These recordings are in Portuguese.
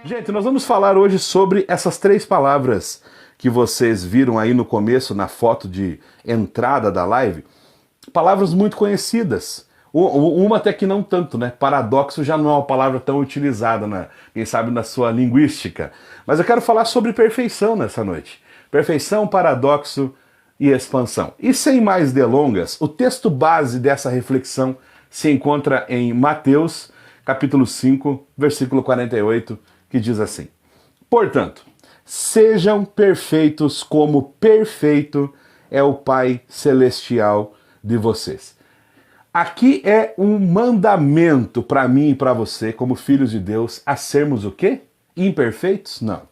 Gente, nós vamos falar hoje sobre essas três palavras que vocês viram aí no começo, na foto de entrada da live. Palavras muito conhecidas. Uma até que não tanto, né? Paradoxo já não é uma palavra tão utilizada, quem sabe, na sua linguística. Mas eu quero falar sobre perfeição nessa noite. Perfeição, paradoxo e expansão. E sem mais delongas, o texto base dessa reflexão se encontra em Mateus, capítulo 5, versículo 48, que diz assim: Portanto, sejam perfeitos como perfeito é o Pai Celestial de vocês. Aqui é um mandamento para mim e para você, como filhos de Deus, a sermos o quê? Imperfeitos? Não.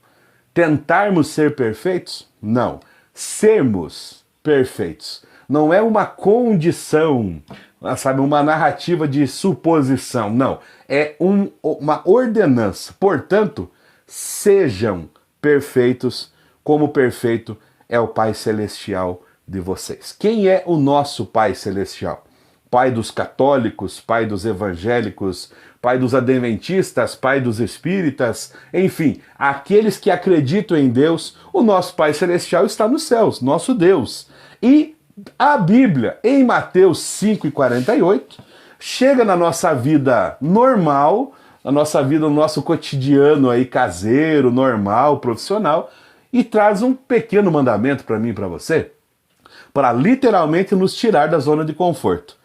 Tentarmos ser perfeitos? Não. Sermos perfeitos. Não é uma condição, sabe, uma narrativa de suposição. Não. É uma ordenança. Portanto, sejam perfeitos, como perfeito é o Pai Celestial de vocês. Quem é o nosso Pai Celestial? Pai dos católicos, Pai dos evangélicos, Pai dos adventistas, Pai dos espíritas, enfim, aqueles que acreditam em Deus, o nosso Pai Celestial está nos céus, nosso Deus. E a Bíblia, em Mateus 5:48, chega na nossa vida normal, na nossa vida, no nosso cotidiano aí caseiro, normal, profissional, e traz um pequeno mandamento para mim e para você, para literalmente nos tirar da zona de conforto.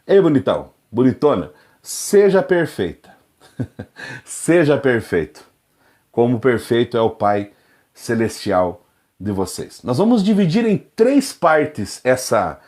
Ei, bonitão, bonitona, seja perfeita. Seja perfeito, como perfeito é o Pai Celestial de vocês. Nós vamos dividir em três partes essa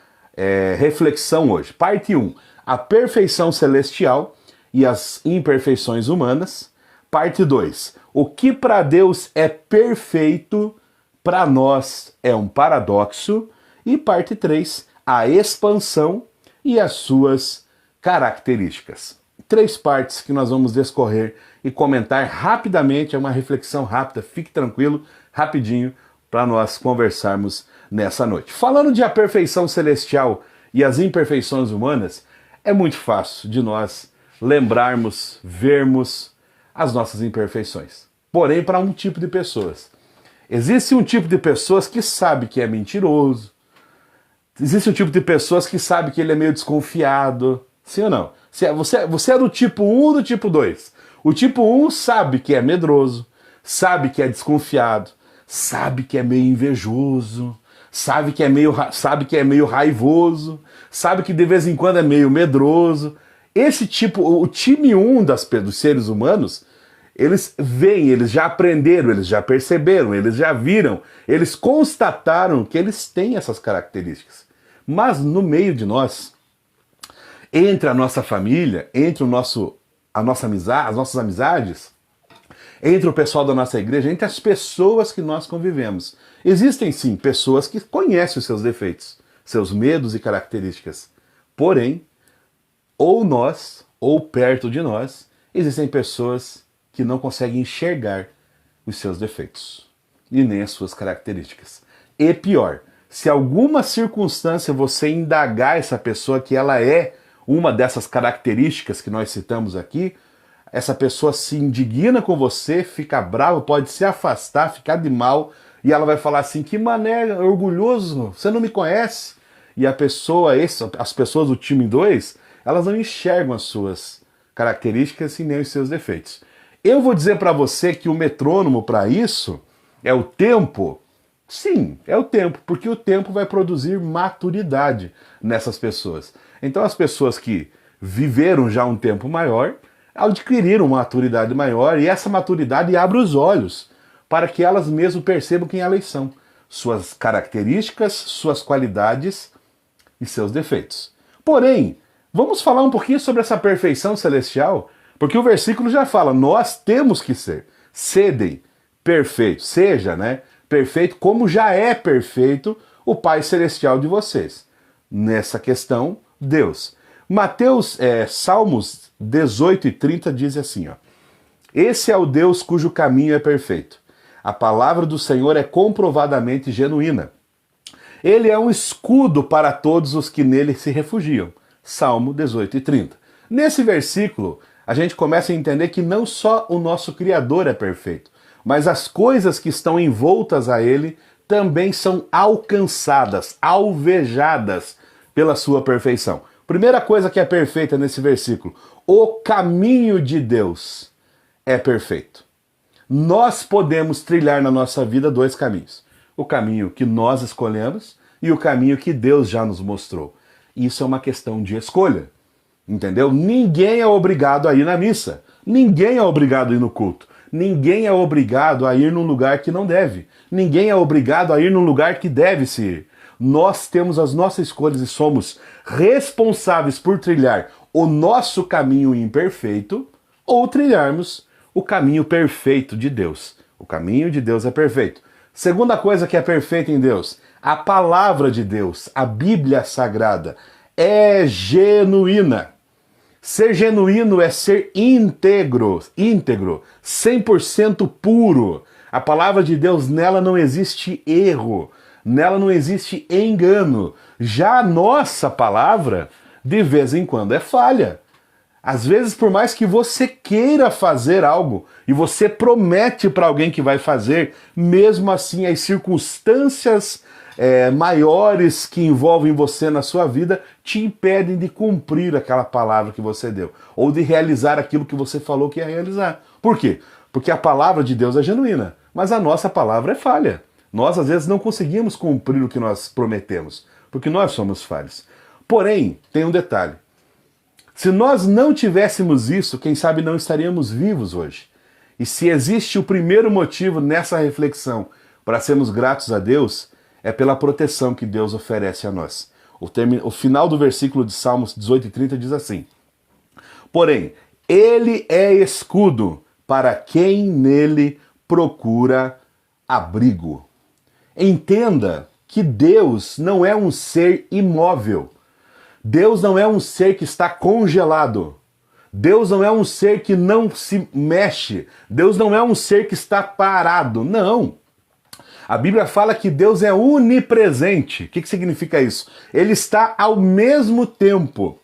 reflexão hoje. Parte 1, a perfeição celestial e as imperfeições humanas. Parte 2, o que para Deus é perfeito, para nós é um paradoxo. E parte 3, a expansão e as suas características. Três partes que nós vamos discorrer e comentar rapidamente, é uma reflexão rápida, fique tranquilo, rapidinho, para nós conversarmos nessa noite. Falando de a perfeição celestial e as imperfeições humanas, é muito fácil de nós lembrarmos, vermos as nossas imperfeições. Porém, para um tipo de pessoas. Existe um tipo de pessoas que sabe que é mentiroso. Existe um tipo de pessoas que sabe que ele é meio desconfiado. Sim ou não? Você é do tipo 1 ou do tipo 2? O tipo 1 sabe que é medroso, sabe que é desconfiado, sabe que é meio invejoso, sabe que é meio raivoso, sabe que de vez em quando é meio medroso. Esse tipo, o time 1 dos seres humanos, eles veem, eles já aprenderam, eles já perceberam, eles já viram, eles constataram que eles têm essas características. Mas no meio de nós, entre a nossa família, entre as nossas amizades, entre o pessoal da nossa igreja, entre as pessoas que nós convivemos, existem sim pessoas que conhecem os seus defeitos, seus medos e características. Porém, ou nós, ou perto de nós, existem pessoas que não conseguem enxergar os seus defeitos e nem as suas características. E pior, se alguma circunstância você indagar essa pessoa que ela é uma dessas características que nós citamos aqui, essa pessoa se indigna com você, fica brava, pode se afastar, ficar de mal, e ela vai falar assim: que mané orgulhoso, você não me conhece. E a pessoa, as pessoas do time 2, elas não enxergam as suas características e nem os seus defeitos. Eu vou dizer para você que o metrônomo para isso é o tempo. Sim, é o tempo, porque o tempo vai produzir maturidade nessas pessoas. Então as pessoas que viveram já um tempo maior adquiriram uma maturidade maior, e essa maturidade abre os olhos para que elas mesmo percebam quem elas são, suas características, suas qualidades e seus defeitos. Porém, vamos falar um pouquinho sobre essa perfeição celestial, porque o versículo já fala: nós temos que ser, sedem perfeitos, seja, perfeito como já é perfeito o Pai Celestial de vocês. Nessa questão, Deus. Salmos 18:30 diz assim, ó: Esse é o Deus cujo caminho é perfeito. A palavra do Senhor é comprovadamente genuína. Ele é um escudo para todos os que nele se refugiam. Salmo 18:30. Nesse versículo, a gente começa a entender que não só o nosso Criador é perfeito, mas as coisas que estão envoltas a Ele também são alcançadas, alvejadas pela sua perfeição. Primeira coisa que é perfeita nesse versículo: o caminho de Deus é perfeito. Nós podemos trilhar na nossa vida dois caminhos: o caminho que nós escolhemos e o caminho que Deus já nos mostrou. Isso é uma questão de escolha, entendeu? Ninguém é obrigado a ir na missa, ninguém é obrigado a ir no culto, ninguém é obrigado a ir num lugar que não deve, ninguém é obrigado a ir num lugar que deve se ir. Nós temos as nossas escolhas e somos responsáveis por trilhar o nosso caminho imperfeito ou trilharmos o caminho perfeito de Deus. O caminho de Deus é perfeito. Segunda coisa que é perfeita em Deus: a palavra de Deus, a Bíblia Sagrada, é genuína. Ser genuíno é ser íntegro, 100% puro. A palavra de Deus, nela não existe erro, nela não existe engano. Já a nossa palavra, de vez em quando, é falha. Às vezes, por mais que você queira fazer algo e você promete para alguém que vai fazer, mesmo assim as circunstâncias maiores que envolvem você na sua vida te impedem de cumprir aquela palavra que você deu, ou de realizar aquilo que você falou que ia realizar. Por quê? Porque a palavra de Deus é genuína, mas a nossa palavra é falha. Nós, às vezes, não conseguimos cumprir o que nós prometemos, porque nós somos falhos. Porém, tem um detalhe. Se nós não tivéssemos isso, quem sabe não estaríamos vivos hoje. E se existe o primeiro motivo nessa reflexão para sermos gratos a Deus, é pela proteção que Deus oferece a nós. O final do versículo de Salmos 18:30 diz assim: porém, Ele é escudo para quem nele procura abrigo. Entenda que Deus não é um ser imóvel. Deus não é um ser que está congelado. Deus não é um ser que não se mexe. Deus não é um ser que está parado. Não. A Bíblia fala que Deus é onipresente. O que significa isso? Ele está ao mesmo tempo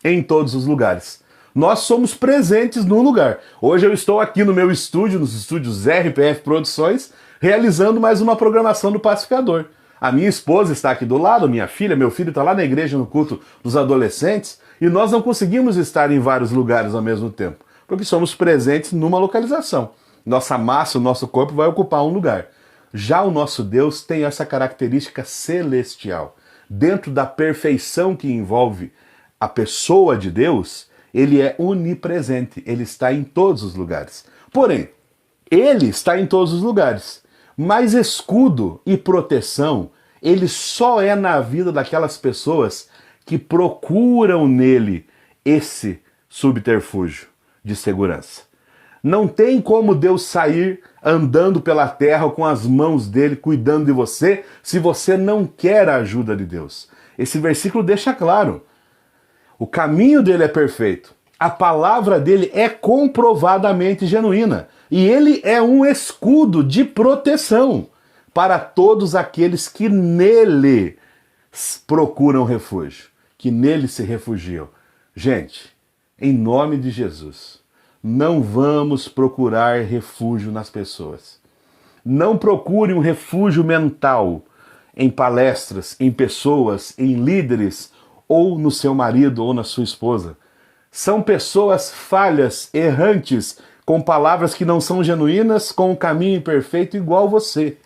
em todos os lugares. Nós somos presentes num lugar. Hoje eu estou aqui no meu estúdio, nos estúdios RPF Produções, realizando mais uma programação do Pacificador. A minha esposa está aqui do lado, minha filha, meu filho está lá na igreja no culto dos adolescentes, e nós não conseguimos estar em vários lugares ao mesmo tempo, porque somos presentes numa localização. Nossa massa, o nosso corpo vai ocupar um lugar. Já o nosso Deus tem essa característica celestial. Dentro da perfeição que envolve a pessoa de Deus, ele é onipresente, ele está em todos os lugares. Porém, ele está em todos os lugares. Mas escudo e proteção, ele só é na vida daquelas pessoas que procuram nele esse subterfúgio de segurança. Não tem como Deus sair andando pela terra com as mãos dele cuidando de você se você não quer a ajuda de Deus. Esse versículo deixa claro. O caminho dele é perfeito. A palavra dele é comprovadamente genuína. E ele é um escudo de proteção para todos aqueles que nele procuram refúgio, que nele se refugiam. Gente, em nome de Jesus, não vamos procurar refúgio nas pessoas. Não procure um refúgio mental em palestras, em pessoas, em líderes, ou no seu marido ou na sua esposa. São pessoas falhas, errantes, com palavras que não são genuínas, com um caminho imperfeito igual você.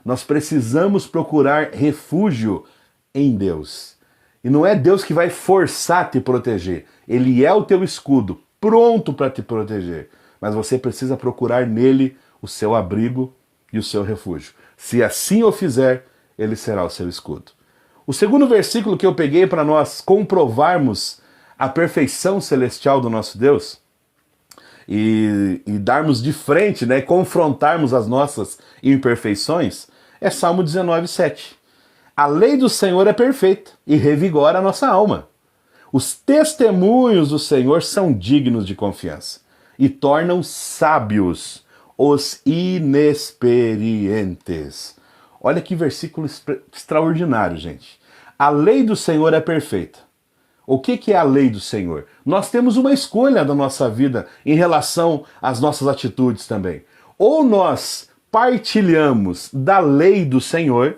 Nós precisamos procurar refúgio em Deus. E não é Deus que vai forçar a te proteger. Ele é o teu escudo, pronto para te proteger. Mas você precisa procurar nele o seu abrigo e o seu refúgio. Se assim o fizer, ele será o seu escudo. O segundo versículo que eu peguei para nós comprovarmos a perfeição celestial do nosso Deus e darmos de frente, né, confrontarmos as nossas imperfeições, é Salmo 19:7. A lei do Senhor é perfeita e revigora a nossa alma. Os testemunhos do Senhor são dignos de confiança e tornam sábios os inexperientes. Olha que versículo extraordinário, gente. A lei do Senhor é perfeita. O que é a lei do Senhor? Nós temos uma escolha da nossa vida em relação às nossas atitudes também. Ou nós partilhamos da lei do Senhor,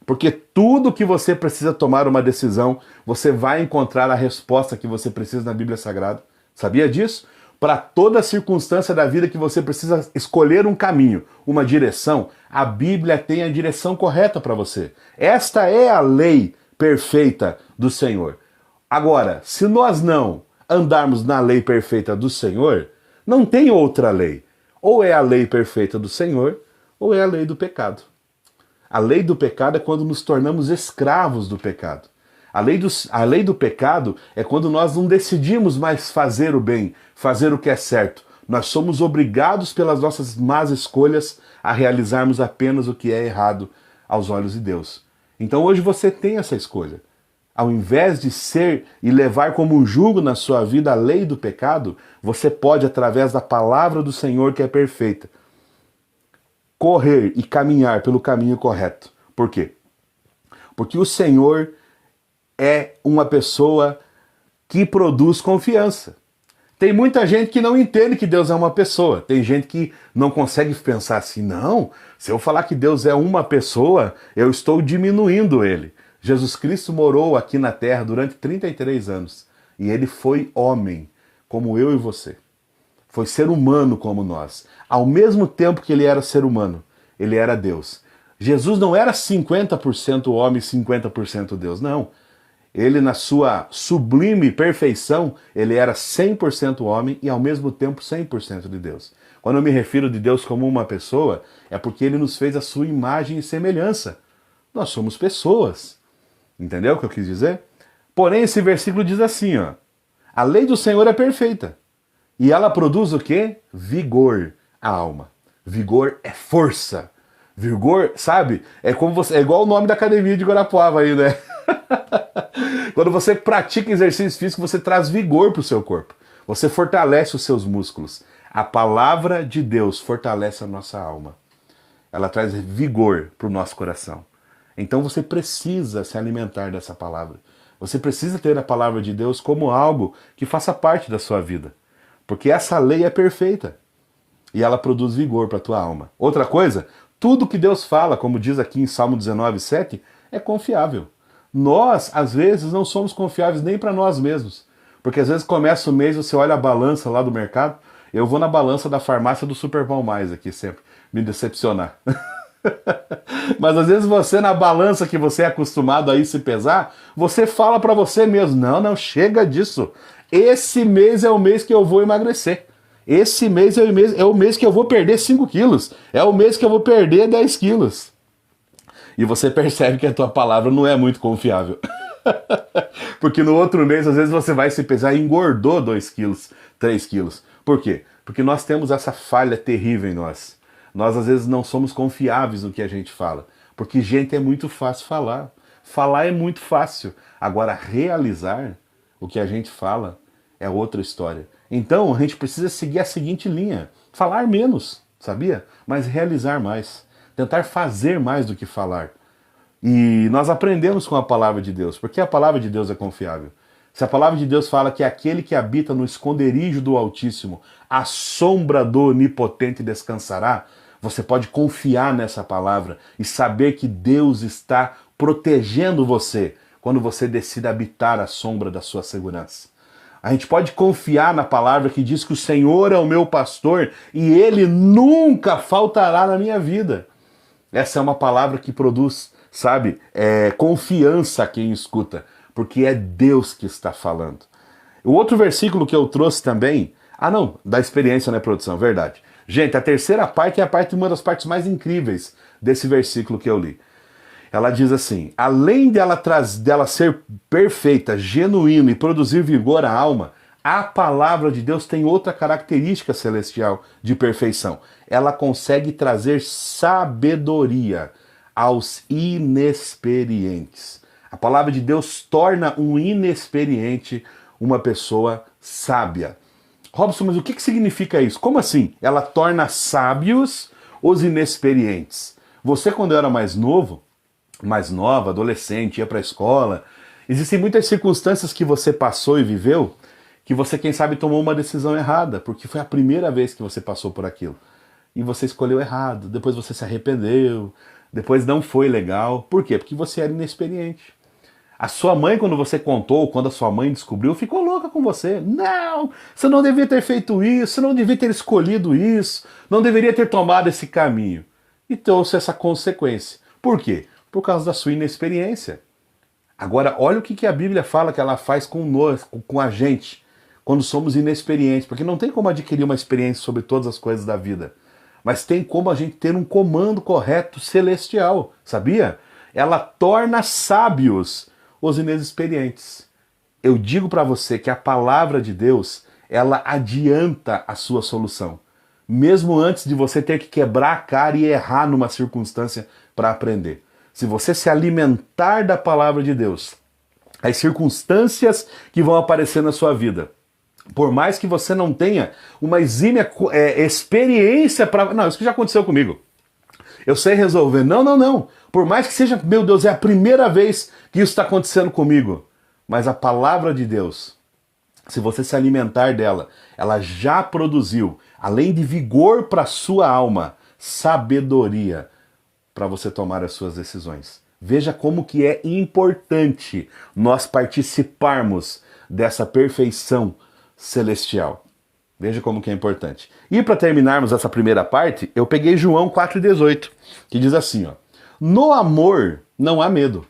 porque tudo que você precisa tomar uma decisão, você vai encontrar a resposta que você precisa na Bíblia Sagrada. Sabia disso? Para toda circunstância da vida que você precisa escolher um caminho, uma direção, a Bíblia tem a direção correta para você. Esta é a lei perfeita do Senhor. Agora, se nós não andarmos na lei perfeita do Senhor, não tem outra lei. Ou é a lei perfeita do Senhor, ou é a lei do pecado. A lei do pecado é quando nos tornamos escravos do pecado. A lei do pecado é quando nós não decidimos mais fazer o bem, fazer o que é certo. Nós somos obrigados pelas nossas más escolhas a realizarmos apenas o que é errado aos olhos de Deus. Então hoje você tem essa escolha. Ao invés de ser e levar como um jugo na sua vida a lei do pecado, você pode, através da palavra do Senhor que é perfeita, correr e caminhar pelo caminho correto. Por quê? Porque o Senhor é uma pessoa que produz confiança. Tem muita gente que não entende que Deus é uma pessoa. Tem gente que não consegue pensar assim, não, se eu falar que Deus é uma pessoa, eu estou diminuindo ele. Jesus Cristo morou aqui na Terra durante 33 anos. E ele foi homem, como eu e você. Foi ser humano como nós. Ao mesmo tempo que ele era ser humano, ele era Deus. Jesus não era 50% homem e 50% Deus, não. Ele, na sua sublime perfeição, ele era 100% homem e ao mesmo tempo 100% de Deus. Quando eu me refiro de Deus como uma pessoa, é porque ele nos fez a sua imagem e semelhança. Nós somos pessoas. Entendeu o que eu quis dizer? Porém, esse versículo diz assim, ó. A lei do Senhor é perfeita. E ela produz o quê? Vigor à alma. Vigor é força. Vigor, sabe? É igual o nome da academia de Guarapuava aí, né? Quando você pratica exercício físico, você traz vigor para o seu corpo. Você fortalece os seus músculos. A palavra de Deus fortalece a nossa alma. Ela traz vigor para o nosso coração. Então você precisa se alimentar dessa palavra. Você precisa ter a palavra de Deus como algo que faça parte da sua vida. Porque essa lei é perfeita. E ela produz vigor para a tua alma. Outra coisa, tudo que Deus fala, como diz aqui em Salmo 19:7, é confiável. Nós, às vezes, não somos confiáveis nem para nós mesmos. Porque às vezes começa o mês, você olha a balança lá do mercado. Eu vou na balança da farmácia do Super Pão Mais aqui sempre, me decepcionar. Mas às vezes você, na balança que você é acostumado a ir se pesar, você fala para você mesmo, não, chega disso. Esse mês é o mês que eu vou emagrecer. Esse mês é o mês que eu vou perder 5 quilos. É o mês que eu vou perder 10 quilos. E você percebe que a tua palavra não é muito confiável. Porque no outro mês, às vezes, você vai se pesar e engordou 2 quilos, 3 quilos. Por quê? Porque nós temos essa falha terrível em nós. Nós, às vezes, não somos confiáveis no que a gente fala. Porque, gente, é muito fácil falar. Falar é muito fácil. Agora, realizar o que a gente fala é outra história. Então, a gente precisa seguir a seguinte linha. Falar menos, sabia? Mas realizar mais. Tentar fazer mais do que falar. E nós aprendemos com a palavra de Deus, porque a palavra de Deus é confiável. Se a palavra de Deus fala que aquele que habita no esconderijo do Altíssimo, à sombra do Onipotente descansará, você pode confiar nessa palavra e saber que Deus está protegendo você quando você decide habitar a sombra da sua segurança. A gente pode confiar na palavra que diz que o Senhor é o meu pastor e Ele nunca faltará na minha vida. Essa é uma palavra que produz, sabe, confiança a quem escuta, porque é Deus que está falando. O outro versículo que eu trouxe também, da experiência, né, produção, verdade. Gente, a terceira parte é uma das partes mais incríveis desse versículo que eu li. Ela diz assim, além dela ser perfeita, genuína e produzir vigor à alma, a palavra de Deus tem outra característica celestial de perfeição. Ela consegue trazer sabedoria aos inexperientes. A palavra de Deus torna um inexperiente uma pessoa sábia. Robson, mas o que significa isso? Como assim? Ela torna sábios os inexperientes. Você, quando era mais novo, mais nova, adolescente, ia para a escola, Existem muitas circunstâncias que você passou e viveu que você, quem sabe, tomou uma decisão errada, porque foi a primeira vez que você passou por aquilo. E você escolheu errado, depois você se arrependeu, depois não foi legal. Por quê? Porque você era inexperiente. A sua mãe, quando você contou, quando a sua mãe descobriu, ficou louca com você. Não, você não devia ter feito isso, você não devia ter escolhido isso, não deveria ter tomado esse caminho. E trouxe essa consequência. Por quê? Por causa da sua inexperiência. Agora, olha o que a Bíblia fala que ela faz com nós, com a gente, quando somos inexperientes. Porque não tem como adquirir uma experiência sobre todas as coisas da vida. Mas tem como a gente ter um comando correto celestial, sabia? Ela torna sábios os inexperientes. Eu digo para você que a palavra de Deus, ela adianta a sua solução. Mesmo antes de você ter que quebrar a cara e errar numa circunstância para aprender. Se você se alimentar da palavra de Deus, as circunstâncias que vão aparecer na sua vida, por mais que você não tenha uma exímia experiência para... Não, isso que já aconteceu comigo. Eu sei resolver. Não, não, não. Por mais que seja, meu Deus, é a primeira vez que isso está acontecendo comigo. Mas a palavra de Deus, se você se alimentar dela, ela já produziu, além de vigor para a sua alma, sabedoria para você tomar as suas decisões. Veja como que é importante nós participarmos dessa perfeição celestial. Veja como que é importante. E para terminarmos essa primeira parte, eu peguei João 4,18, que diz assim, ó: no amor não há medo.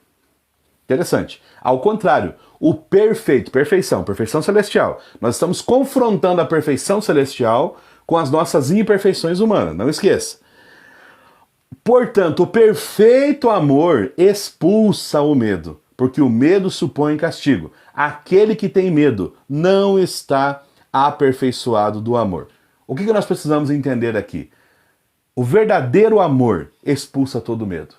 Interessante. Ao contrário, o perfeição celestial. Nós estamos confrontando a perfeição celestial com as nossas imperfeições humanas, não esqueça. Portanto, o perfeito amor expulsa o medo, porque o medo supõe castigo. Aquele que tem medo não está aperfeiçoado do amor. O que nós precisamos entender aqui? O verdadeiro amor expulsa todo medo.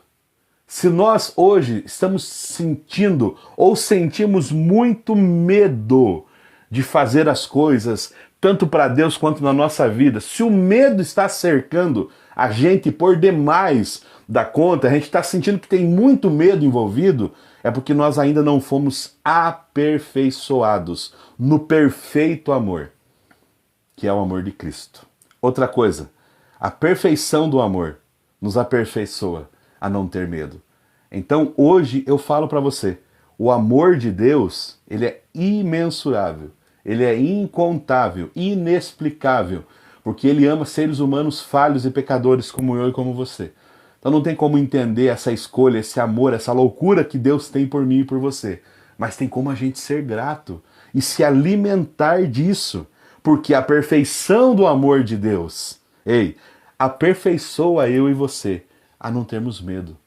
Se nós hoje estamos sentindo ou sentimos muito medo de fazer as coisas, tanto para Deus quanto na nossa vida, se o medo está cercando a gente por demais da conta, a gente está sentindo que tem muito medo envolvido, é porque nós ainda não fomos aperfeiçoados no perfeito amor, que é o amor de Cristo. Outra coisa, a perfeição do amor nos aperfeiçoa a não ter medo. Então hoje eu falo para você, o amor de Deus, ele é imensurável, ele é incontável, inexplicável, porque ele ama seres humanos falhos e pecadores como eu e como você. Então não tem como entender essa escolha, esse amor, essa loucura que Deus tem por mim e por você. Mas tem como a gente ser grato e se alimentar disso, porque a perfeição do amor de Deus, aperfeiçoa eu e você a não termos medo.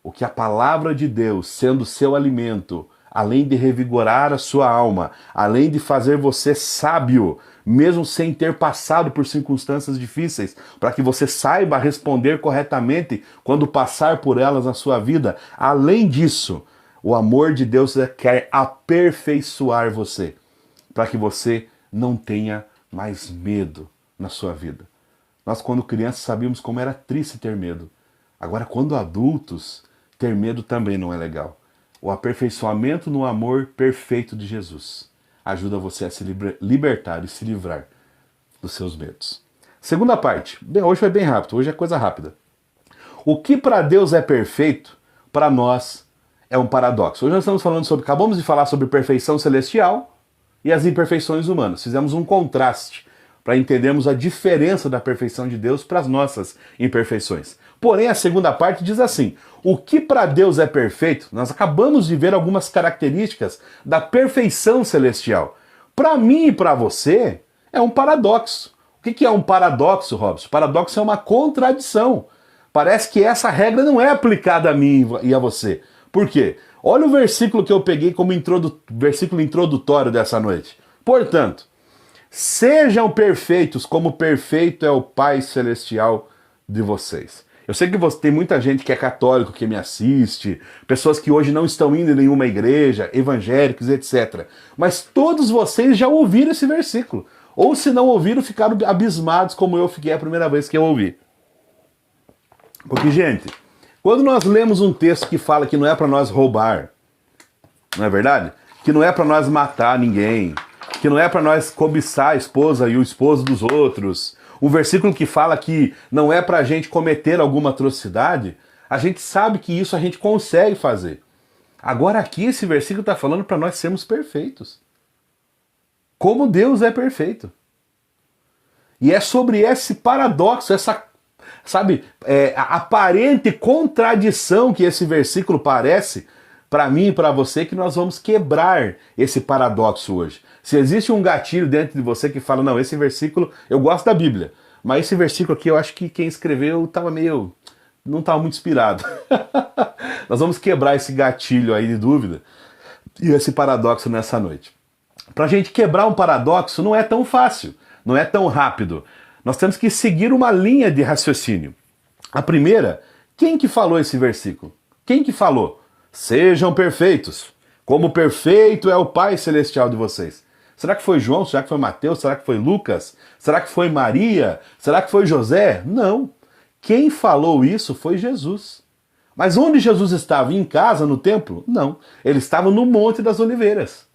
O que a palavra de Deus, sendo seu alimento, além de revigorar a sua alma, além de fazer você sábio, mesmo sem ter passado por circunstâncias difíceis, para que você saiba responder corretamente quando passar por elas na sua vida, além disso, o amor de Deus quer aperfeiçoar você, para que você não tenha mais medo na sua vida. Nós, quando crianças, sabíamos como era triste ter medo. Agora, quando adultos, ter medo também não é legal. O aperfeiçoamento no amor perfeito de Jesus ajuda você a se libertar e se livrar dos seus medos. Segunda parte. Bem, hoje foi bem rápido, hoje é coisa rápida. O que para Deus é perfeito, para nós é um paradoxo. Hoje nós estamos falando sobre, acabamos de falar sobre perfeição celestial e as imperfeições humanas. Fizemos um contraste para entendermos a diferença da perfeição de Deus para as nossas imperfeições. Porém, a segunda parte diz assim: o que para Deus é perfeito, nós acabamos de ver algumas características da perfeição celestial. Para mim e para você, é um paradoxo. O que é um paradoxo, Robson? Paradoxo é uma contradição. Parece que essa regra não é aplicada a mim e a você. Por quê? Olha o versículo que eu peguei como versículo introdutório dessa noite. Portanto, sejam perfeitos como perfeito é o Pai Celestial de vocês. Eu sei que tem muita gente que é católico, que me assiste, pessoas que hoje não estão indo em nenhuma igreja, evangélicos, etc. Mas todos vocês já ouviram esse versículo. Ou se não ouviram, ficaram abismados como eu fiquei a primeira vez que eu ouvi. Porque, gente, quando nós lemos um texto que fala que não é para nós roubar, não é verdade? Que não é para nós matar ninguém, que não é para nós cobiçar a esposa e o esposo dos outros. O versículo que fala que não é para a gente cometer alguma atrocidade, a gente sabe que isso a gente consegue fazer. Agora aqui esse versículo está falando para nós sermos perfeitos. Como Deus é perfeito. E é sobre esse paradoxo, essa, sabe, a aparente contradição que esse versículo parece para mim e para você, que nós vamos quebrar esse paradoxo hoje. Se existe um gatilho dentro de você que fala, não, esse versículo, eu gosto da Bíblia, mas esse versículo aqui eu acho que quem escreveu não estava muito inspirado. Nós vamos quebrar esse gatilho aí de dúvida e esse paradoxo nessa noite. Para a gente quebrar um paradoxo não é tão fácil, não é tão rápido. Nós temos que seguir uma linha de raciocínio. A primeira, quem que falou esse versículo? Quem que falou? Sejam perfeitos, como perfeito é o Pai Celestial de vocês. Será que foi João? Será que foi Mateus? Será que foi Lucas? Será que foi Maria? Será que foi José? Não. Quem falou isso foi Jesus. Mas onde Jesus estava? Em casa, no templo? Não. Ele estava no Monte das Oliveiras.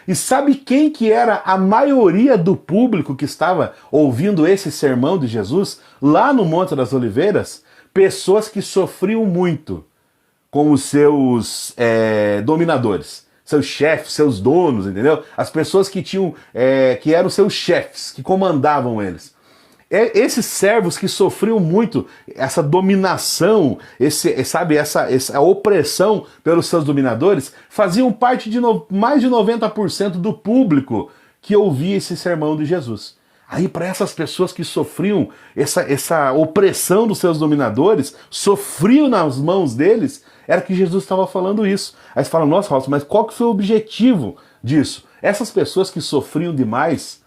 E sabe quem que era a maioria do público que estava ouvindo esse sermão de Jesus lá no Monte das Oliveiras? Pessoas que sofriam muito com os seus dominadores, seus chefes, seus donos, entendeu? As pessoas que que eram seus chefes, que comandavam eles. Esses servos que sofriam muito essa dominação, essa opressão pelos seus dominadores, faziam parte de mais de 90% do público que ouvia esse sermão de Jesus. Aí, para essas pessoas que sofriam essa opressão dos seus dominadores, sofriam nas mãos deles, era que Jesus estava falando isso. Aí você fala, nossa, Robson, mas qual que foi o objetivo disso? Essas pessoas que sofriam demais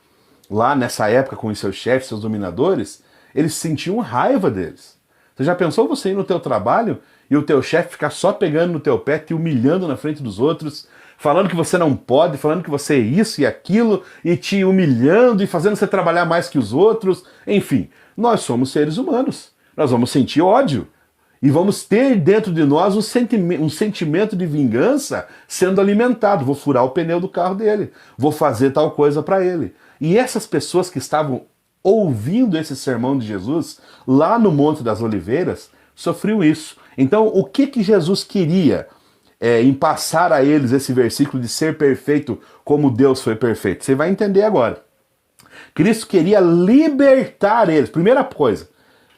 lá nessa época com os seus chefes, seus dominadores, eles sentiam raiva deles. Você já pensou você ir no teu trabalho e o teu chefe ficar só pegando no teu pé, te humilhando na frente dos outros, falando que você não pode, falando que você é isso e aquilo, e te humilhando e fazendo você trabalhar mais que os outros? Enfim, nós somos seres humanos. Nós vamos sentir ódio. E vamos ter dentro de nós um sentimento de vingança sendo alimentado. Vou furar o pneu do carro dele. Vou fazer tal coisa para ele. E essas pessoas que estavam ouvindo esse sermão de Jesus lá no Monte das Oliveiras sofriam isso. Então, o que Jesus queria em passar a eles esse versículo de ser perfeito como Deus foi perfeito? Você vai entender agora. Cristo queria libertar eles. Primeira coisa,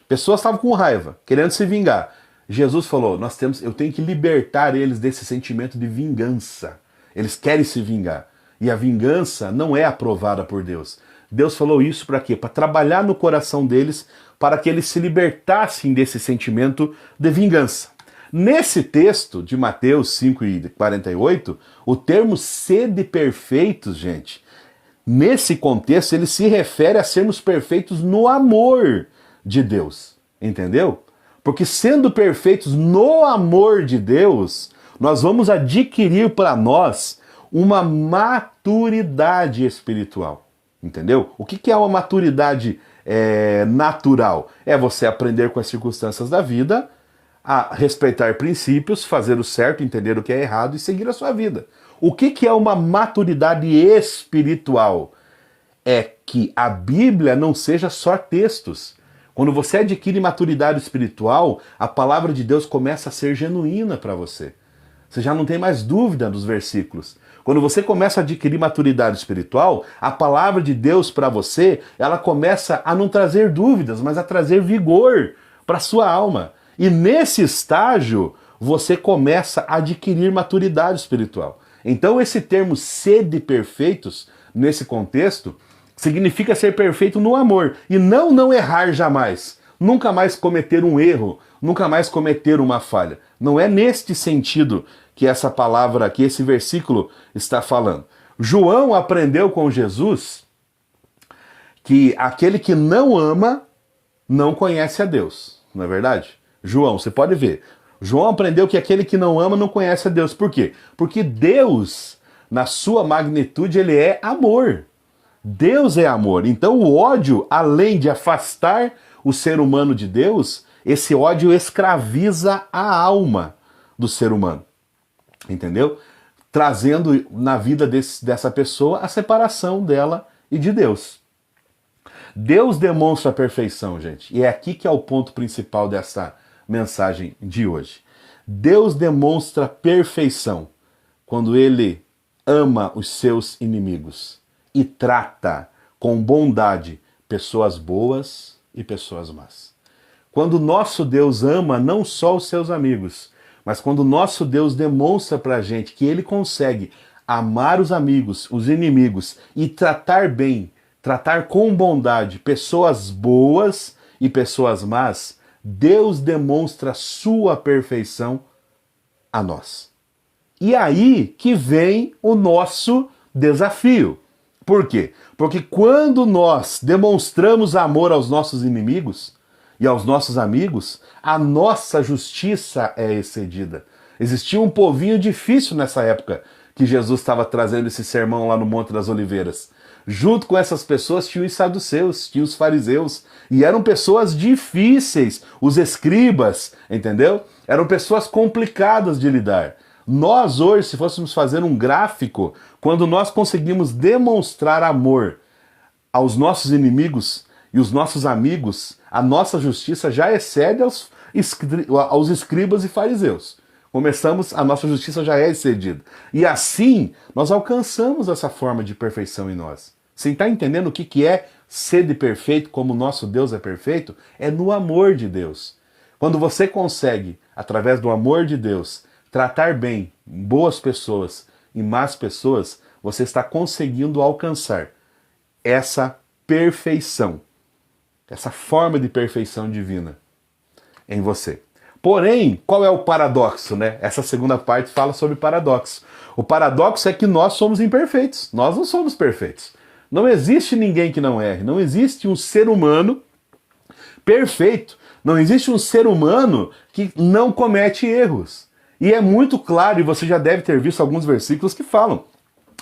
pessoas estavam com raiva, querendo se vingar. Jesus falou, eu tenho que libertar eles desse sentimento de vingança. Eles querem se vingar. E a vingança não é aprovada por Deus. Deus falou isso para quê? Para trabalhar no coração deles, para que eles se libertassem desse sentimento de vingança. Nesse texto de Mateus 5:48, o termo sede perfeitos, gente, nesse contexto ele se refere a sermos perfeitos no amor de Deus. Entendeu? Porque sendo perfeitos no amor de Deus, nós vamos adquirir para nós uma maturidade espiritual. Entendeu? O que é uma maturidade natural? É você aprender com as circunstâncias da vida a respeitar princípios, fazer o certo, entender o que é errado e seguir a sua vida. O que é uma maturidade espiritual? É que a Bíblia não seja só textos. Quando você adquire maturidade espiritual, a palavra de Deus começa a ser genuína para você. Você já não tem mais dúvida dos versículos. Quando você começa a adquirir maturidade espiritual, a palavra de Deus para você, ela começa a não trazer dúvidas, mas a trazer vigor para a sua alma. E nesse estágio, você começa a adquirir maturidade espiritual. Então esse termo sede perfeitos, nesse contexto, significa ser perfeito no amor. E não errar jamais. Nunca mais cometer um erro, nunca mais cometer uma falha. Não é neste sentido que essa palavra, que esse versículo está falando. João aprendeu com Jesus que aquele que não ama não conhece a Deus. Não é verdade? João, você pode ver. João aprendeu que aquele que não ama não conhece a Deus. Por quê? Porque Deus, na sua magnitude, ele é amor. Deus é amor. Então o ódio, além de afastar o ser humano de Deus, esse ódio escraviza a alma do ser humano. Entendeu? trazendo na vida dessa pessoa a separação dela e de Deus. Deus demonstra a perfeição, gente, e é aqui que é o ponto principal dessa mensagem de hoje. Deus demonstra perfeição quando Ele ama os seus inimigos e trata com bondade pessoas boas e pessoas más. Quando o nosso Deus ama não só os seus amigos, mas quando o nosso Deus demonstra para a gente que Ele consegue amar os amigos, os inimigos e tratar bem, tratar com bondade pessoas boas e pessoas más, Deus demonstra sua perfeição a nós. E aí que vem o nosso desafio. Por quê? Porque quando nós demonstramos amor aos nossos inimigos e aos nossos amigos, a nossa justiça é excedida. Existia um povinho difícil nessa época que Jesus estava trazendo esse sermão lá no Monte das Oliveiras. Junto com essas pessoas tinham os saduceus, tinham os fariseus, e eram pessoas difíceis, os escribas, entendeu? Eram pessoas complicadas de lidar. Nós hoje, se fôssemos fazer um gráfico, quando nós conseguimos demonstrar amor aos nossos inimigos e os nossos amigos, a nossa justiça já excede aos escribas e fariseus. A nossa justiça já é excedida. E assim, nós alcançamos essa forma de perfeição em nós. Você está entendendo o que é ser de perfeito, como o nosso Deus é perfeito? É no amor de Deus. Quando você consegue, através do amor de Deus, tratar bem boas pessoas e más pessoas, você está conseguindo alcançar essa perfeição, essa forma de perfeição divina em você. Porém, qual é o paradoxo, né? Essa segunda parte fala sobre paradoxo. O paradoxo é que nós somos imperfeitos, nós não somos perfeitos. Não existe ninguém que não erre, não existe um ser humano perfeito, não existe um ser humano que não comete erros. E é muito claro, e você já deve ter visto alguns versículos que falam,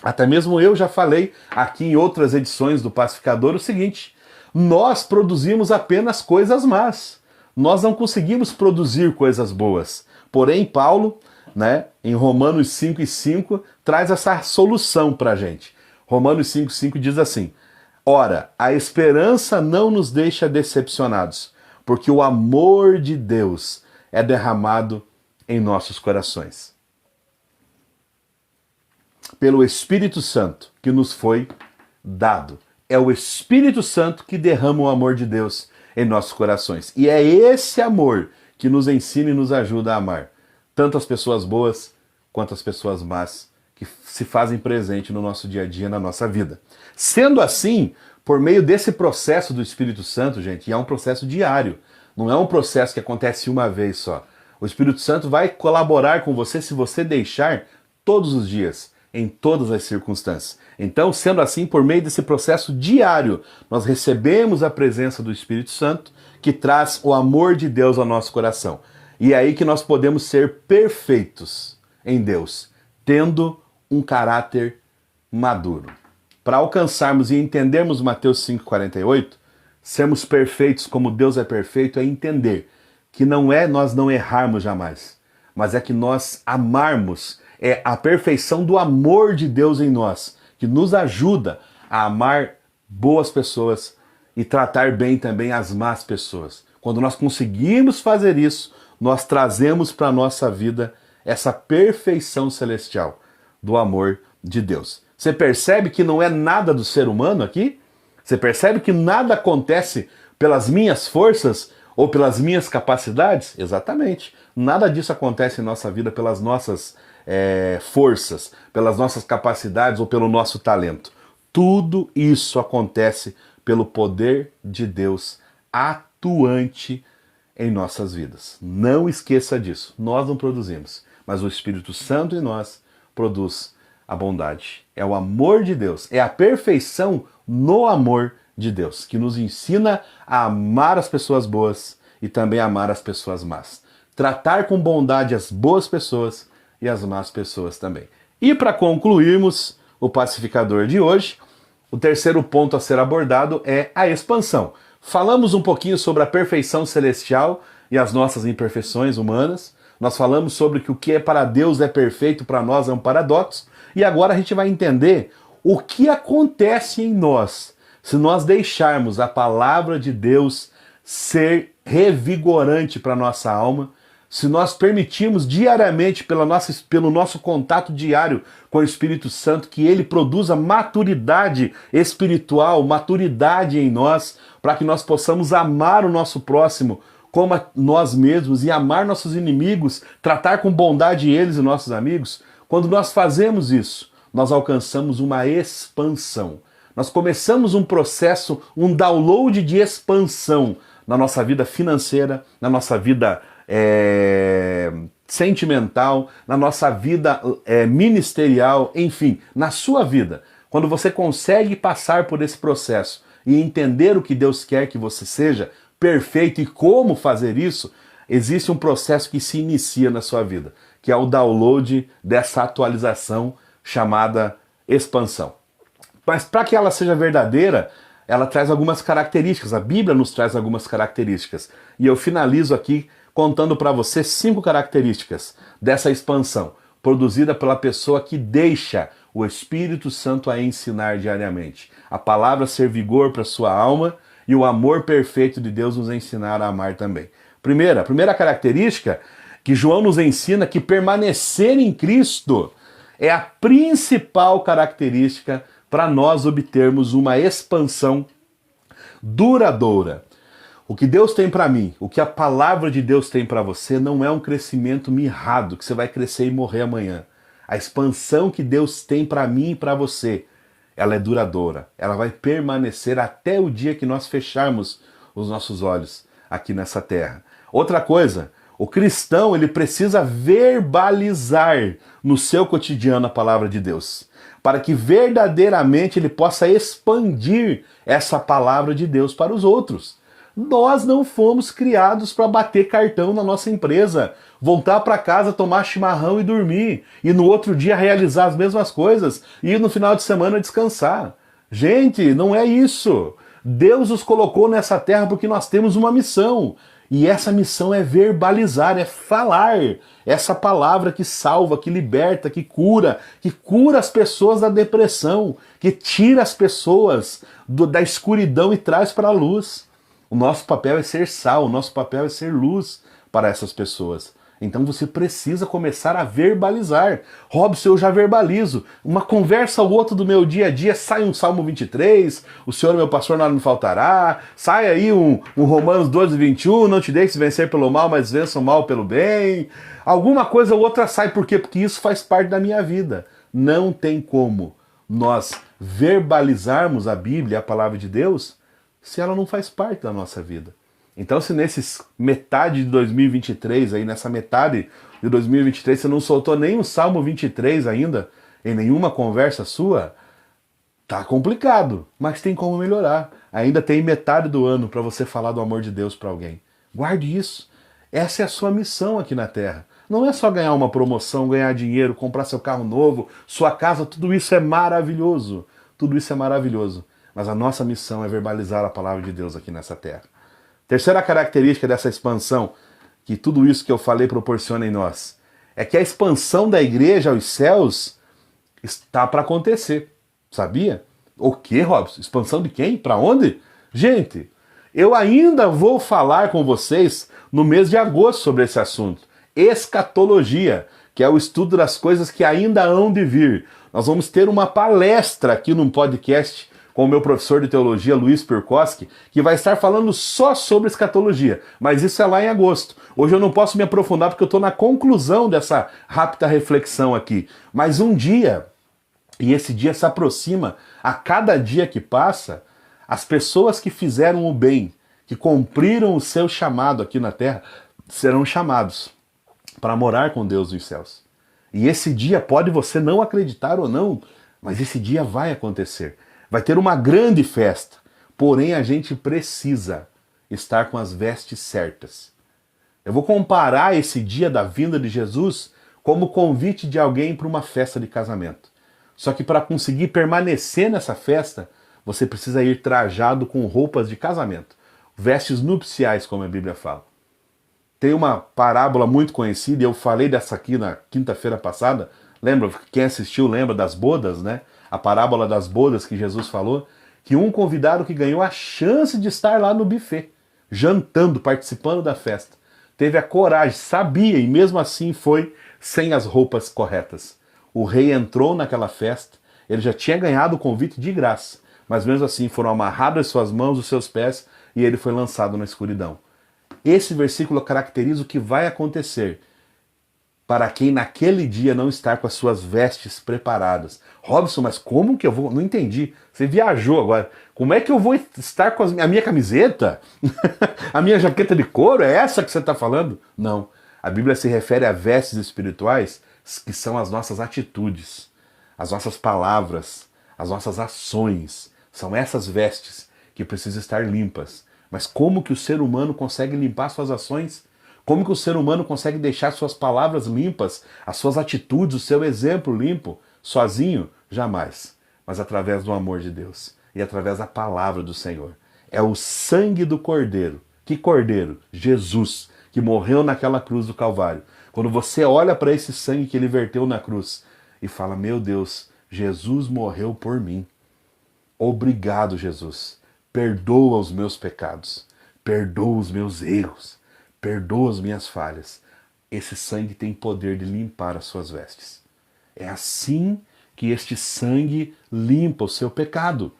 até mesmo eu já falei aqui em outras edições do Pacificador o seguinte: nós produzimos apenas coisas más. Nós não conseguimos produzir coisas boas. Porém, Paulo, né, em Romanos 5:5, traz essa solução para a gente. Romanos 5:5 diz assim: ora, a esperança não nos deixa decepcionados, porque o amor de Deus é derramado em nossos corações pelo Espírito Santo que nos foi dado. É o Espírito Santo que derrama o amor de Deus em nossos corações. E é esse amor que nos ensina e nos ajuda a amar tanto as pessoas boas quanto as pessoas más que se fazem presente no nosso dia a dia, na nossa vida. Sendo assim, por meio desse processo do Espírito Santo, gente, e é um processo diário, não é um processo que acontece uma vez só. O Espírito Santo vai colaborar com você se você deixar todos os dias, em todas as circunstâncias. Então, sendo assim, por meio desse processo diário, nós recebemos a presença do Espírito Santo, que traz o amor de Deus ao nosso coração. E é aí que nós podemos ser perfeitos em Deus, tendo um caráter maduro. Para alcançarmos e entendermos Mateus 5,48, sermos perfeitos como Deus é perfeito é entender que não é nós não errarmos jamais, mas é que nós amarmos, é a perfeição do amor de Deus em nós, que nos ajuda a amar boas pessoas e tratar bem também as más pessoas. Quando nós conseguimos fazer isso, nós trazemos para a nossa vida essa perfeição celestial do amor de Deus. Você percebe que não é nada do ser humano aqui? Você percebe que nada acontece pelas minhas forças ou pelas minhas capacidades? Exatamente. Nada disso acontece em nossa vida pelas nossas forças, pelas nossas capacidades ou pelo nosso talento. Tudo isso acontece pelo poder de Deus atuante em nossas vidas. Não esqueça disso. Nós não produzimos, mas o Espírito Santo em nós produz a bondade. É o amor de Deus, é a perfeição no amor de Deus, que nos ensina a amar as pessoas boas e também a amar as pessoas más. Tratar com bondade as boas pessoas e as más pessoas também. E para concluirmos o pacificador de hoje, o terceiro ponto a ser abordado é a expansão. Falamos um pouquinho sobre a perfeição celestial e as nossas imperfeições humanas. Nós falamos sobre que o que é para Deus é perfeito, para nós é um paradoxo. E agora a gente vai entender o que acontece em nós se nós deixarmos a palavra de Deus ser revigorante para a nossa alma, se nós permitirmos diariamente, pelo nosso contato diário com o Espírito Santo, que ele produza maturidade espiritual, maturidade em nós, para que nós possamos amar o nosso próximo como a nós mesmos e amar nossos inimigos, tratar com bondade eles e nossos amigos. Quando nós fazemos isso, nós alcançamos uma expansão. Nós começamos um processo, um download de expansão na nossa vida financeira, na nossa vida sentimental, na nossa vida ministerial, enfim, na sua vida. Quando você consegue passar por esse processo e entender o que Deus quer que você seja perfeito e como fazer isso, existe um processo que se inicia na sua vida, que é o download dessa atualização chamada expansão. Mas para que ela seja verdadeira, ela traz algumas características, a Bíblia nos traz algumas características. E eu finalizo aqui contando para você 5 características dessa expansão, produzida pela pessoa que deixa o Espírito Santo a ensinar diariamente. A palavra ser vigor para sua alma e o amor perfeito de Deus nos ensinar a amar também. A primeira característica que João nos ensina que permanecer em Cristo é a principal característica para nós obtermos uma expansão duradoura. O que Deus tem para mim, o que a palavra de Deus tem para você não é um crescimento mirrado, que você vai crescer e morrer amanhã. A expansão que Deus tem para mim e para você, ela é duradoura. Ela vai permanecer até o dia que nós fecharmos os nossos olhos aqui nessa terra. Outra coisa, o cristão ele precisa verbalizar no seu cotidiano a palavra de Deus, para que verdadeiramente ele possa expandir essa palavra de Deus para os outros. Nós não fomos criados para bater cartão na nossa empresa, voltar para casa, tomar chimarrão e dormir, e no outro dia realizar as mesmas coisas, e no final de semana descansar. Gente, não é isso. Deus nos colocou nessa terra porque nós temos uma missão. E essa missão é verbalizar, é falar essa palavra que salva, que liberta, que cura as pessoas da depressão, que tira as pessoas da escuridão e traz para a luz. O nosso papel é ser sal, o nosso papel é ser luz para essas pessoas. Então você precisa começar a verbalizar. Robson, eu já verbalizo. Uma conversa ou outra do meu dia a dia, sai um Salmo 23, o Senhor meu pastor nada me faltará, sai aí um Romanos 12, 21, não te deixes vencer pelo mal, mas vença o mal pelo bem. Alguma coisa ou outra sai, por quê? Porque isso faz parte da minha vida. Não tem como nós verbalizarmos a Bíblia, a palavra de Deus, se ela não faz parte da nossa vida. Então, se metade de 2023, aí nessa metade de 2023, você não soltou nem o Salmo 23 ainda, em nenhuma conversa sua, tá complicado, mas tem como melhorar. Ainda tem metade do ano para você falar do amor de Deus para alguém. Guarde isso. Essa é a sua missão aqui na Terra. Não é só ganhar uma promoção, ganhar dinheiro, comprar seu carro novo, sua casa, tudo isso é maravilhoso. Tudo isso é maravilhoso. Mas a nossa missão é verbalizar a palavra de Deus aqui nessa terra. Terceira característica dessa expansão, que tudo isso que eu falei proporciona em nós, é que a expansão da igreja aos céus está para acontecer. Sabia? O quê, Robson? Expansão de quem? Para onde? Gente, eu ainda vou falar com vocês no mês de agosto sobre esse assunto. Escatologia, que é o estudo das coisas que ainda hão de vir. Nós vamos ter uma palestra aqui num podcast com o meu professor de teologia, Luiz Perkoski, que vai estar falando só sobre escatologia, mas isso é lá em agosto. Hoje eu não posso me aprofundar porque eu estou na conclusão dessa rápida reflexão aqui. Mas um dia, e esse dia se aproxima, a cada dia que passa, as pessoas que fizeram o bem, que cumpriram o seu chamado aqui na terra, serão chamados para morar com Deus nos céus. E esse dia pode você não acreditar ou não, mas esse dia vai acontecer. Vai ter uma grande festa, porém a gente precisa estar com as vestes certas. Eu vou comparar esse dia da vinda de Jesus como convite de alguém para uma festa de casamento. Só que para conseguir permanecer nessa festa, você precisa ir trajado com roupas de casamento, vestes nupciais, como a Bíblia fala. Tem uma parábola muito conhecida, e eu falei dessa aqui na quinta-feira passada. Lembra? Quem assistiu lembra das bodas, né? A parábola das bodas que Jesus falou, que um convidado que ganhou a chance de estar lá no buffet, jantando, participando da festa, teve a coragem, sabia, e mesmo assim foi sem as roupas corretas. O rei entrou naquela festa, ele já tinha ganhado o convite de graça, mas mesmo assim foram amarradas as suas mãos, os seus pés, e ele foi lançado na escuridão. Esse versículo caracteriza o que vai acontecer para quem naquele dia não está com as suas vestes preparadas. Robson, mas como que eu vou? Não entendi. Você viajou agora. Como é que eu vou estar com a minha camiseta? A minha jaqueta de couro? É essa que você está falando? Não. A Bíblia se refere a vestes espirituais que são as nossas atitudes, as nossas palavras, as nossas ações. São essas vestes que precisam estar limpas. Mas como que o ser humano consegue limpar suas ações? Como que o ser humano consegue deixar suas palavras limpas, as suas atitudes, o seu exemplo limpo? Sozinho? Jamais. Mas através do amor de Deus e através da palavra do Senhor. É o sangue do Cordeiro. Que Cordeiro? Jesus, que morreu naquela cruz do Calvário. Quando você olha para esse sangue que ele verteu na cruz e fala, meu Deus, Jesus morreu por mim. Obrigado, Jesus. Perdoa os meus pecados. Perdoa os meus erros. Perdoa as minhas falhas. Esse sangue tem poder de limpar as suas vestes. É assim que este sangue limpa o seu pecado.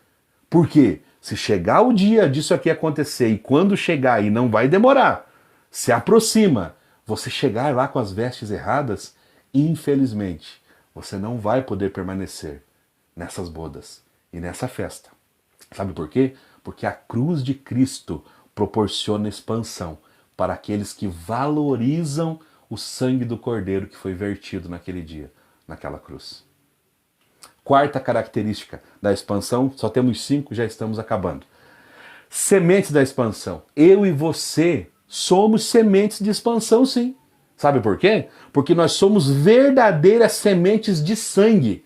Por quê? Se chegar o dia disso aqui acontecer, e quando chegar, e não vai demorar, se aproxima, você chegar lá com as vestes erradas, infelizmente, você não vai poder permanecer nessas bodas e nessa festa. Sabe por quê? Porque a cruz de Cristo proporciona expansão para aqueles que valorizam o sangue do Cordeiro que foi vertido naquele dia, naquela cruz. Quarta característica da expansão, só temos 5, já estamos acabando. Sementes da expansão. Eu e você somos sementes de expansão, sim. Sabe por quê? Porque nós somos verdadeiras sementes de sangue.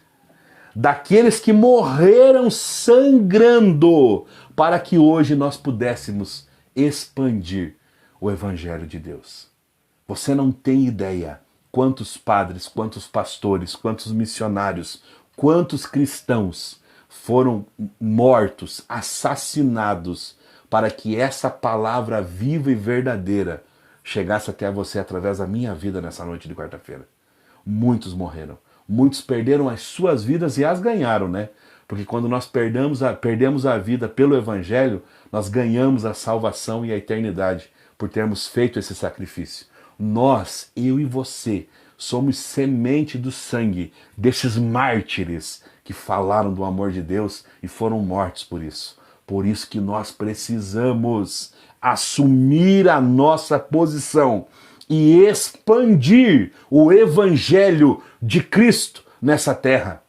Daqueles que morreram sangrando para que hoje nós pudéssemos expandir o Evangelho de Deus. Você não tem ideia quantos padres, quantos pastores, quantos missionários, quantos cristãos foram mortos, assassinados, para que essa palavra viva e verdadeira chegasse até você através da minha vida nessa noite de quarta-feira. Muitos morreram. Muitos perderam as suas vidas e as ganharam, né? Porque quando nós perdemos a vida pelo Evangelho, nós ganhamos a salvação e a eternidade por termos feito esse sacrifício. Nós, eu e você, somos semente do sangue desses mártires que falaram do amor de Deus e foram mortos por isso. Por isso que nós precisamos assumir a nossa posição e expandir o Evangelho de Cristo nessa terra.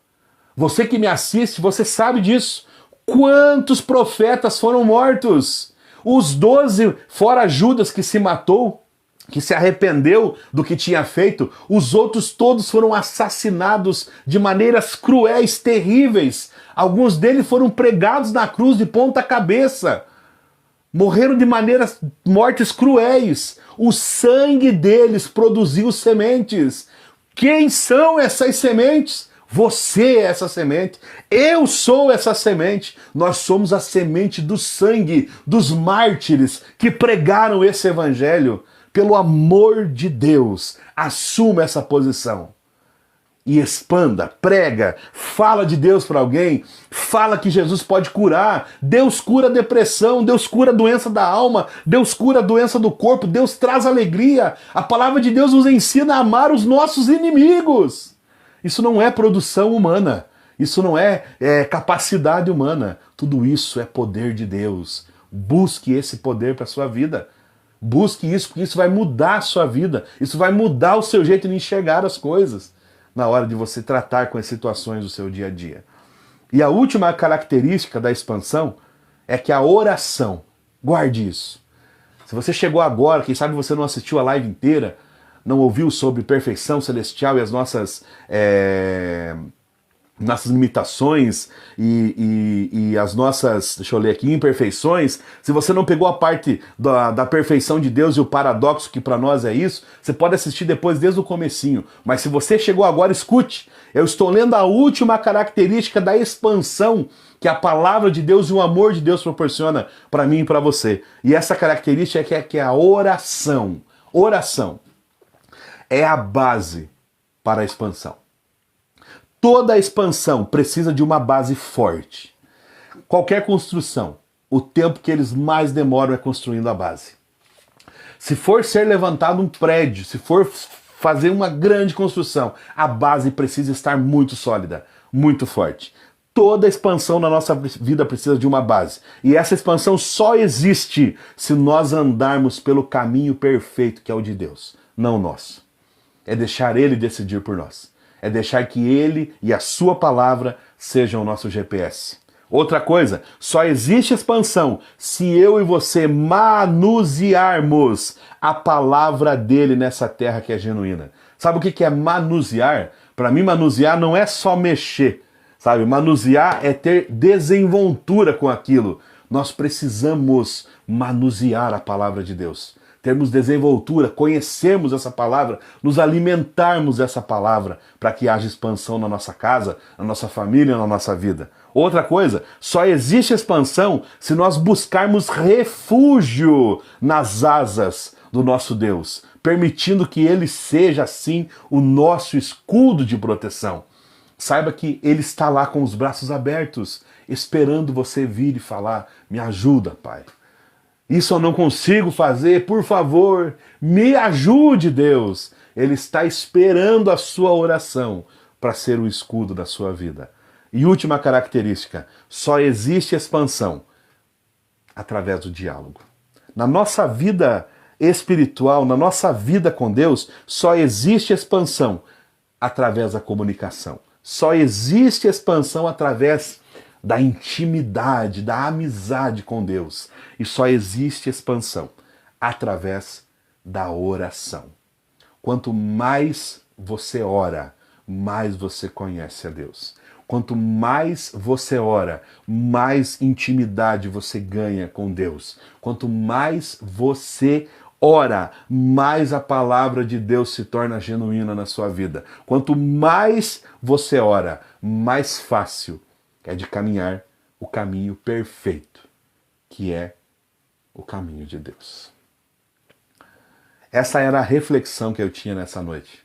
Você que me assiste, você sabe disso. Quantos profetas foram mortos? Os 12, fora Judas que se matou, que se arrependeu do que tinha feito, os outros todos foram assassinados de maneiras cruéis, terríveis. Alguns deles foram pregados na cruz de ponta cabeça. Morreram de mortes cruéis. O sangue deles produziu sementes. Quem são essas sementes? Você é essa semente. Eu sou essa semente. Nós somos a semente do sangue dos mártires que pregaram esse evangelho. Pelo amor de Deus, assuma essa posição. E expanda, prega, fala de Deus para alguém, fala que Jesus pode curar. Deus cura a depressão, Deus cura a doença da alma, Deus cura a doença do corpo, Deus traz alegria. A palavra de Deus nos ensina a amar os nossos inimigos. Isso não é produção humana, isso não é capacidade humana. Tudo isso é poder de Deus. Busque esse poder para a sua vida. Busque isso, porque isso vai mudar a sua vida. Isso vai mudar o seu jeito de enxergar as coisas na hora de você tratar com as situações do seu dia a dia. E a última característica da expansão é que a oração, guarde isso. Se você chegou agora, quem sabe você não assistiu a live inteira, não ouviu sobre perfeição celestial e as nossas nossas limitações e as nossas, deixa eu ler aqui, imperfeições, se você não pegou a parte da perfeição de Deus e o paradoxo que para nós é isso, você pode assistir depois desde o comecinho. Mas se você chegou agora, escute. Eu estou lendo a última característica da expansão que a palavra de Deus e o amor de Deus proporciona para mim e para você. E essa característica que é a oração. Oração é a base para a expansão. Toda a expansão precisa de uma base forte. Qualquer construção, o tempo que eles mais demoram é construindo a base. Se for ser levantado um prédio, se for fazer uma grande construção, a base precisa estar muito sólida, muito forte. Toda expansão na nossa vida precisa de uma base. E essa expansão só existe se nós andarmos pelo caminho perfeito que é o de Deus, não o nosso. É deixar Ele decidir por nós. É deixar que Ele e a sua palavra sejam o nosso GPS. Outra coisa, só existe expansão se eu e você manusearmos a palavra dele nessa terra que é genuína. Sabe o que é manusear? Para mim, manusear não é só mexer, sabe? Manusear é ter desenvoltura com aquilo. Nós precisamos manusear a palavra de Deus. Termos desenvoltura, conhecermos essa palavra, nos alimentarmos dessa palavra para que haja expansão na nossa casa, na nossa família, na nossa vida. Outra coisa, só existe expansão se nós buscarmos refúgio nas asas do nosso Deus, permitindo que Ele seja, assim, o nosso escudo de proteção. Saiba que Ele está lá com os braços abertos, esperando você vir e falar, me ajuda, Pai. Isso eu não consigo fazer, por favor, me ajude, Deus. Ele está esperando a sua oração para ser o escudo da sua vida. E última característica, só existe expansão através do diálogo. Na nossa vida espiritual, na nossa vida com Deus, só existe expansão através da comunicação. Só existe expansão através da intimidade, da amizade com Deus. E só existe expansão através da oração. Quanto mais você ora, mais você conhece a Deus. Quanto mais você ora, mais intimidade você ganha com Deus. Quanto mais você ora, mais a palavra de Deus se torna genuína na sua vida. Quanto mais você ora, mais fácil é de caminhar o caminho perfeito, que é o caminho de Deus. Essa era a reflexão que eu tinha nessa noite.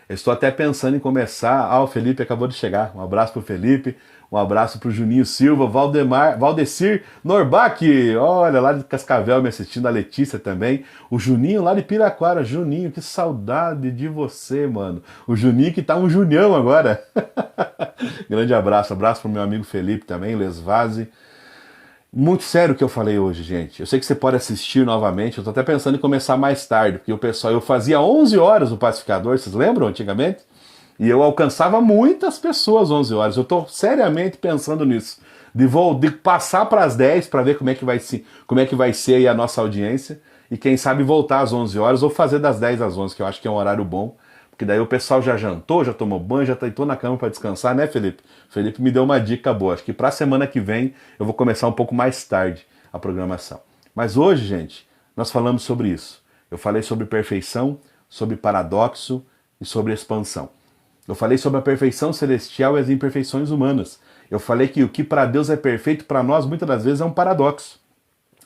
Eu estou até pensando em começar... o Felipe acabou de chegar. Um abraço para o Felipe, um abraço para o Juninho Silva, Valdecir Norbach, olha, lá de Cascavel me assistindo, a Letícia também. O Juninho lá de Piraquara. Juninho, que saudade de você, mano. O Juninho que tá um Junião agora. Grande abraço para o meu amigo Felipe também, Lesvase. Muito sério o que eu falei hoje, gente. Eu sei que você pode assistir novamente. Eu tô até pensando em começar mais tarde, porque o pessoal, eu fazia 11 horas o pacificador, vocês lembram antigamente? E eu alcançava muitas pessoas 11 horas. Eu tô seriamente pensando nisso. De passar para as 10 para ver como é que vai ser aí a nossa audiência. E quem sabe voltar às 11 horas ou fazer das 10 às 11, que eu acho que é um horário bom. Porque daí o pessoal já jantou, já tomou banho, já deitou na cama para descansar, né, Felipe? Felipe me deu uma dica boa. Acho que para a semana que vem eu vou começar um pouco mais tarde a programação. Mas hoje, gente, nós falamos sobre isso. Eu falei sobre perfeição, sobre paradoxo e sobre expansão. Eu falei sobre a perfeição celestial e as imperfeições humanas. Eu falei que o que para Deus é perfeito, para nós muitas das vezes é um paradoxo.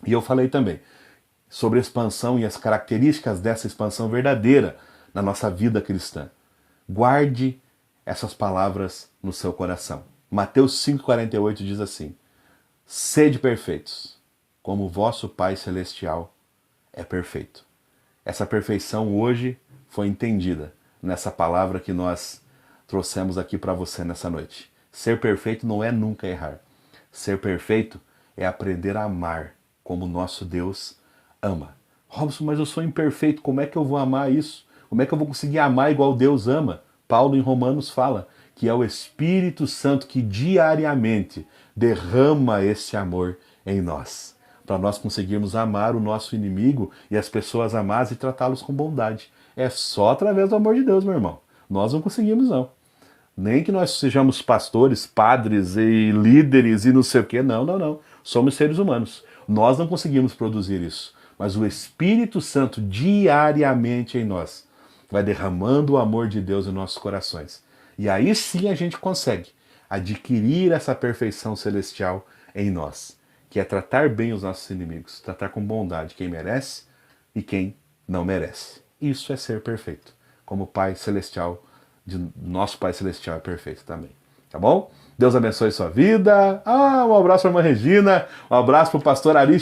E eu falei também sobre a expansão e as características dessa expansão verdadeira na nossa vida cristã. Guarde essas palavras no seu coração. Mateus 5,48 diz assim: sede perfeitos, como o vosso Pai Celestial é perfeito. Essa perfeição hoje foi entendida nessa palavra que nós trouxemos aqui para você nessa noite. Ser perfeito não é nunca errar. Ser perfeito é aprender a amar como o nosso Deus ama. Robson, mas eu sou imperfeito, como é que eu vou amar isso? Como é que eu vou conseguir amar igual Deus ama? Paulo em Romanos fala que é o Espírito Santo que diariamente derrama esse amor em nós. Para nós conseguirmos amar o nosso inimigo e as pessoas amadas e tratá-los com bondade. É só através do amor de Deus, meu irmão. Nós não conseguimos, não. Nem que nós sejamos pastores, padres e líderes e não sei o quê. Não, não, não. Somos seres humanos. Nós não conseguimos produzir isso. Mas o Espírito Santo diariamente em nós vai derramando o amor de Deus em nossos corações. E aí sim a gente consegue adquirir essa perfeição celestial em nós, que é tratar bem os nossos inimigos, tratar com bondade quem merece e quem não merece. Isso é ser perfeito, como o Pai Celestial, nosso Pai Celestial é perfeito também. Tá bom? Deus abençoe sua vida. Um abraço para a irmã Regina, um abraço para o pastor Ari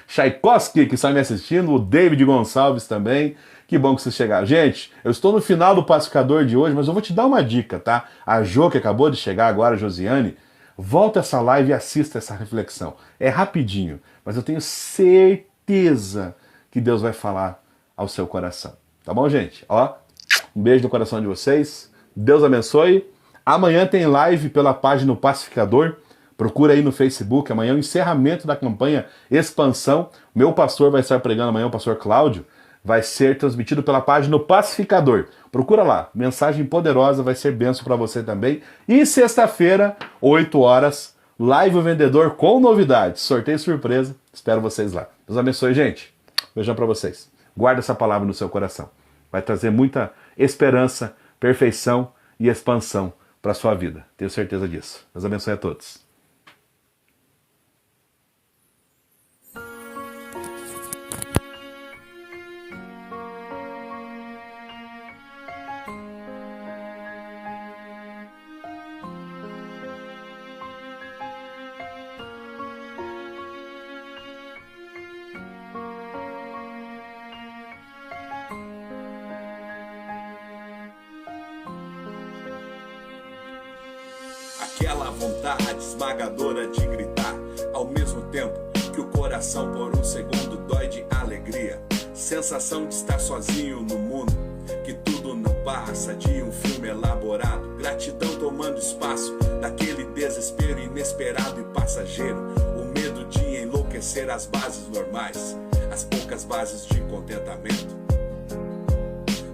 Tchaikovsky, que está me assistindo, o David Gonçalves também. Que bom que vocês chegaram. Gente, eu estou no final do Pacificador de hoje, mas eu vou te dar uma dica, tá? A Jo, que acabou de chegar agora, a Josiane, volta essa live e assista essa reflexão. É rapidinho, mas eu tenho certeza que Deus vai falar ao seu coração. Tá bom, gente? Um beijo no coração de vocês. Deus abençoe. Amanhã tem live pela página do Pacificador. Procura aí no Facebook. Amanhã é o encerramento da campanha Expansão. Meu pastor vai estar pregando amanhã, o pastor Cláudio. Vai ser transmitido pela página do Pacificador. Procura lá. Mensagem poderosa, vai ser bênção para você também. E sexta-feira, 8 horas, live o vendedor com novidades. Sorteio surpresa. Espero vocês lá. Deus abençoe, gente. Beijão para vocês. Guarda essa palavra no seu coração. Vai trazer muita esperança, perfeição e expansão para a sua vida. Tenho certeza disso. Deus abençoe a todos. Aquela vontade esmagadora de gritar, ao mesmo tempo que o coração por um segundo dói de alegria. Sensação de estar sozinho no mundo, que tudo não passa de um filme elaborado. Gratidão tomando espaço daquele desespero inesperado e passageiro. O medo de enlouquecer as bases normais, as poucas bases de contentamento.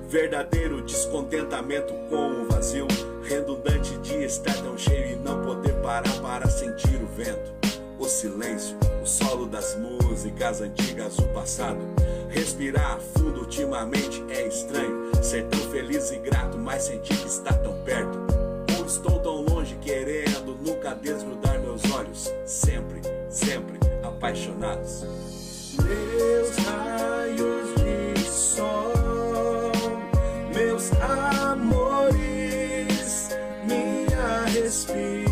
Verdadeiro descontentamento com o vazio, redundante de estar tão cheio e não poder parar para sentir o vento, o silêncio, o solo das músicas antigas, o passado. Respirar fundo ultimamente é estranho, ser tão feliz e grato, mas sentir que está tão perto. Ou estou tão longe querendo nunca desgrudar meus olhos, sempre, sempre apaixonados. Meus raios de sol, meus amores, minha respiração.